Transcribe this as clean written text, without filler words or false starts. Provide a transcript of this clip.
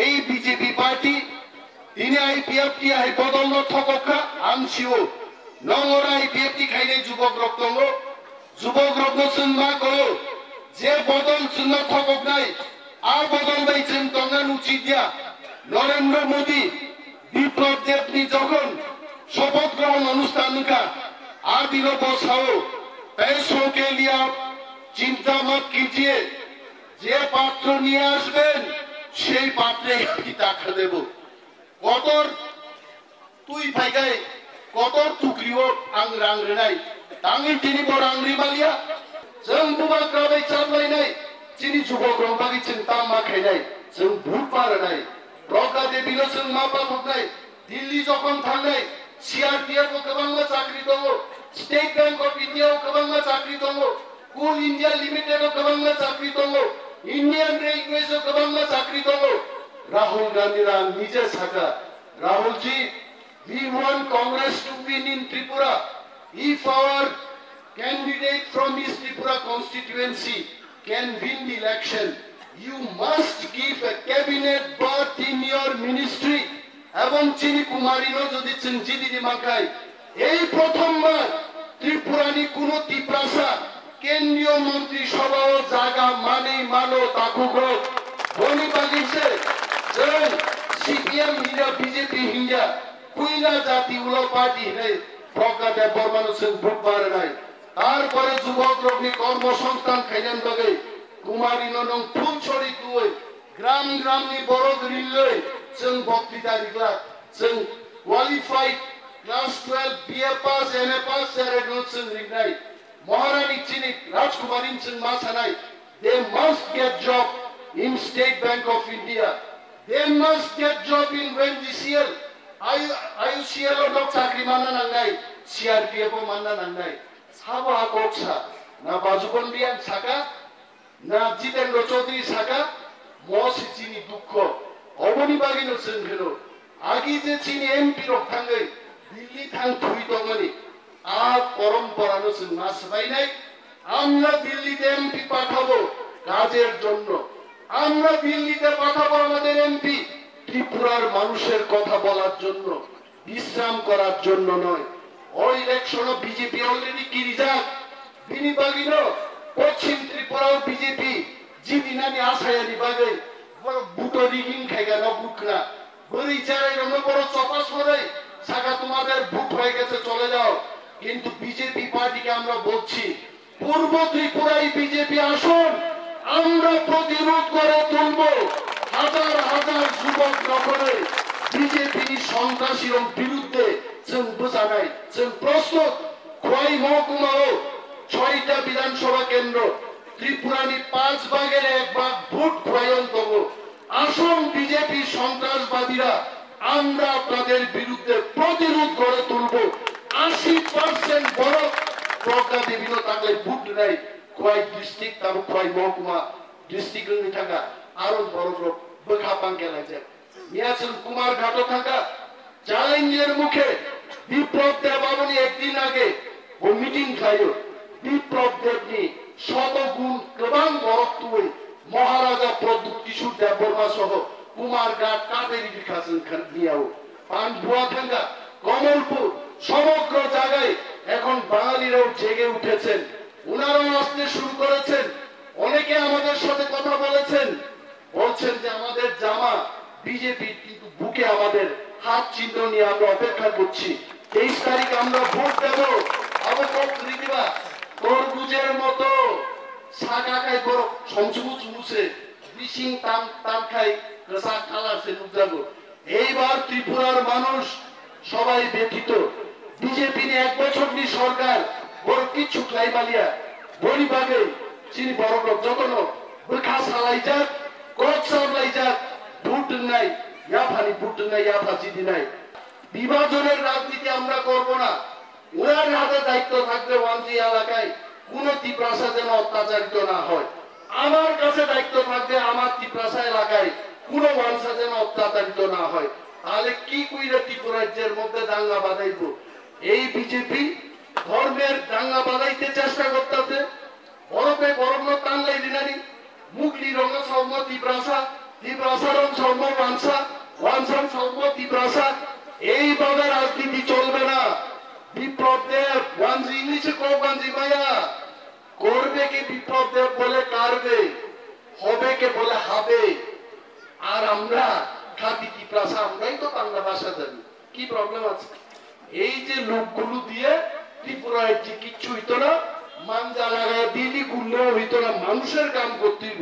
এই BJP party তিনি IPFT I বদল ঠকা আনছিও নঙর আইপিএফটি খাইলে যুবক রক্ত চিন্তা করো যে বদল চিহ্ন ঠকক নাই আর বদল নাই চিন্তন উচিত দিয়া নরেন্দ্র মোদী বিপ্লব দেবনি যখন শপথ গ্রহণ অনুষ্ঠান আর দিল बसाओ पैसों के लिए आप चिंता मत कीजिए যে পাত্র নিয়ে আসবেন সেই পাত্রে আমি টাকা দেব কতর তুই ভাইগাই কতর টুকরিও আং রাং রেনাই তাঙ্গি তিনি বড় আংরি মালিয়া जों बुबा ग्राबै चाबलायनाय चिनि जुबक रंबागि जों तामा खायनाय जों भुट पारनाय प्रज्ञा देवीनो जों मा पाठकनाय दिल्ली जखन थांनाय सीआरपीएफ को गोबां चाकरि दङ स्टेट बैंक अफ इंडिया को गोबां चाकरि दङ कोल इंडिया लिमिटेड को गोबां चाकरि दङ इंडियन रेलवेज को गोबां चाकरि दङ राहुल गांधी रा निजे साका Rahul ji we want Congress to win in Tripura if our candidate from East Tripura constituency can win the election you must give a cabinet berth in your ministry এবং চিনি কুমারীনো যদি চিনজিদি দিমাকাই এই প্রথমবার ত্রিপুরানি কোন ত্রিপ্রাসা কেন্দ্রীয় মন্ত্রী সভা ও জায়গা মানো তাকুগো বনি বাগিছে যে সিপিএম হিয়া বিজেপি হিয়া কুইলা জাতি উলো পার্টি হে প্রজ্ঞা দেব বর্মন সিং বুধবার নাই তারপরে যুবক রগ্নি কর্মসংস্থান খাইলেন লগে কুমারীনো নং ফুলছড়ি তুই গ্রামনি বড় গরিলে जों बक्तृता दिग्ला जों क्वालिफाइड क्लास 12 बीए पास एमए पास जारेनो जों रिंनाय महारानी चिनि राजकुमारी जों मा सानाय they must get job in State Bank of India they must get job in NGCL IUCL नो चाकरी मानना नांनाय CRPF को मानना नांनाय साबा गोक्षा ना बाजुबन बियान साका ना जितेंद्र चौधरी साका मसि चिनि दुख অবনি বাগিনো সেনখেলো আগি যে চিনি এমপি রক্তাঙ্গই দিল্লি থাং থুই দঙনি আর পরম্পরানো সেন মাসবাই নাই আমরা দিল্লিতে এমপি পাঠাবো কাজের জন্য আমরা দিল্লিতে পাঠাবো আমাদের এমপি ত্রিপুরার মানুষের কথা বলার জন্য বিশ্রাম করার জন্য নয় ওই ইলেকশন বিজেপি অলরেডি কি রিজাল্ট বিনি বাগিনো পশ্চিম ত্রিপুরাও বিজেপি জিদিনানি আশায়ানি বাগে বুটো রিগিং খাইগা না বুকরা বলি চাই আমরা বড় চপাস করে সাকা তোমাদের বুট হয়ে গেছে চলে যাও কিন্তু বিজেপি পার্টিকে আমরা বলছি পূর্ব ত্রিপুরায় বিজেপি আসুন আমরা প্রতিরোধ করে তুলব হাজার হাজার যুবক নগরে বিজেপি সন্ত্রাসীর বিরুদ্ধে जों বোঝানাই जों প্রস্তুত খোয়াই মহকুমাও 6টা বিধানসভা কেন্দ্র ত্রিপুরানি 5 ভাগের 1 ভাগ ভোট প্রয়োজন দেব আসুন বিজেপি সন্ত্রাসবাদীরা আমরা আপনাদের বিরুদ্ধে প্রতিরোধ গড়ে তুলব 80% বড় প্রজ্ঞা দেবীনো থাকলে ভোট নাই খোয়াই ডিস্ট্রিক্ট আর খোয়াই মহকুমা ডিস্ট্রিক্টের থাকা আরো বড় বড় বখাপাং গেলা যায় মিয়াচল কুমার ঘাটো থাকা চ্যালেঞ্জের মুখে বিপ্লব দেব বাবুনি একদিন আগে ও মিটিং খাইও বিপ্লব দেবনি শতগুণ গোবাং বরত্তুই মহারাজা প্রদ্যুৎ কিশোর দেব বর্মা সহ কুমার ঘাট কাটেরি বিকাশন খানিয়াও পানভুয়া থাঙ্গা কমলপুর সমগ্র জায়গায় এখন বাঙালিরাও জেগে উঠেছেন উনারাও আসতে শুরু করেছেন অনেকে আমাদের সাথে কথা বলেছেন বলছেন যে আমাদের জামা বিজেপি কিন্তু বুকে আমাদের হাত চিহ্ন নিয়ে আমরা অপেক্ষা করছি 23 তারিখ আমরা ভোট দেব অবকট দিবা তরমুজের মতো সাকাকাই বড় সংসুমুচ মুছে বিশিং টান খাই রসা কালাসে নুজাবো এইবার ত্রিপুরার মানুষ সবাই ব্যথিত বিজেপি নিয়ে 1 বছরনি সরকার বড় কিছু ক্লাইমালিয়া বড়িবাগে চিনি বড় লোক যতন বখা সালাই যাক কোচ সামলাই যাক ভোট নাই ইয়াফানি ভোট নাই ইয়াফাজি দিনাই বিভাজনের রাজনীতি আমরা করব না ওনার হাতে দায়িত্ব থাকবে ওয়ানজি এলাকায় কোন ত্রিপ্রাসা যেন অত্যাচারিত না হয় আমার কাছে দায়িত্ব থাকবে আমার ত্রিপ্রাসা এলাকায় কোন ওয়ানসা যেন অত্যাচারিত না হয় তাহলে কি কইরা ত্রিপুরা রাজ্যের মধ্যে দাঙ্গা বাঁধাইব এই বিজেপি ধর্মের দাঙ্গা বাঁধাইতে চেষ্টা করতেছে বরফে গরম টানলাই দিনারি মুগলি রঙা সৌম ত্রিপ্রাসা ত্রিপ্রাসারণ ধর্ম ওয়ানসা ওয়ানসান ধর্ম ত্রিপ্রাসা এইভাবে রাজনীতি চলবে না। বিপ্লব দেব ওয়ানজি ইংলিশে কো ওয়ানজি ভাইয়া করবে কি বিপ্লব দেব বলে কারবে, হবে কে বলে হবে। আর আমরা খাঁটি ত্রিপ্রাসা আমরাই তো বাংলা ভাষা জানি, কি প্রবলেম আছে? এই যে লোকগুলো দিয়ে ত্রিপুরায় যে কিচ্ছু হইতো না, মানজা লাগায় দিলি গুললেও হইতো না, মানুষের কাম করতেই।